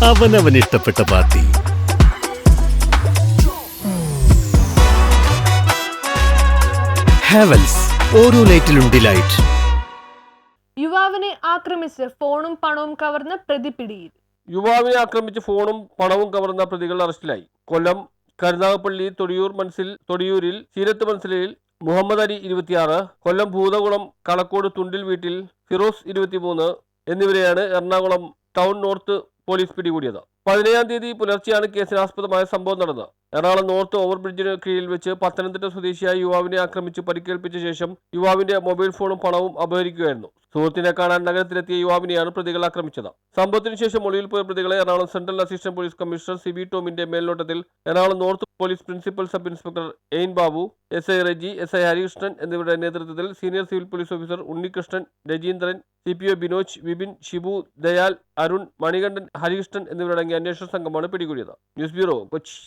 അവനവൻ ഇഷ്ടപ്പെട്ട പാർട്ടി. ഹാവൽസ്, ഓരോ ലൈറ്റിലും ഡിലൈറ്റ്. യുവാവിനെ ആക്രമിച്ച് ഫോണും പണവും കവർന്ന പ്രതി പിടിയിൽ. യുവാവിനെ ആക്രമിച്ച് ഫോണും പണവും കവർന്ന പ്രതികൾ അറസ്റ്റിലായി. കൊല്ലം കരുനാഗപ്പള്ളി തൊടിയൂരിൽ സീരത്ത് മനസ്സിലയിൽ മുഹമ്മദ് അലി 26, കൊല്ലം ഭൂതകുളം കളക്കോട് തുണ്ടിൽ വീട്ടിൽ ഫിറോസ് 23 എന്നിവരെയാണ് എറണാകുളം ടൗൺ നോർത്ത് പോലീസ് പിടികൂടിയത്. 17-ാം തീയതി പുലർച്ചെയാണ് കേസിനാസ്പദമായ സംഭവം നടന്നത്. എറണാകുളം നോർത്ത് ഓവർബ്രിഡ്ജിന് കീഴിൽ വെച്ച് പത്തനംതിട്ട സ്വദേശിയായ യുവാവിനെ ആക്രമിച്ച് പരിക്കേൽപ്പിച്ച ശേഷം യുവാവിന്റെ മൊബൈൽ ഫോണും പണവും അപഹരിക്കുകയായിരുന്നു. സുഹൃത്തിനെ കാണാൻ നഗരത്തിലെത്തിയ യുവാവിനെയാണ് പ്രതികൾ ആക്രമിച്ചത്. സംഭവത്തിന് ശേഷം ഒളിവിൽ പോയ പ്രതികളെ Ernakulam central assistant police commissioner Siby ടോമിന്റെ മേൽനോട്ടത്തിൽ Ernakulam north police principal sub inspector Ain Babu, S I Reji, S I Harikrishnan എന്നിവരുടെ നേതൃത്വത്തിൽ senior civil police officer Unnikrishnan, Rajeendran, CPO Binoj, Vipin, Shibu, Dayal, Arun, Manikandan, Harikrishnan എന്നിവരടങ്ങിയ അന്വേഷണ സംഘമാണ് പിടികൂടിയത്. News bureau, Kochi.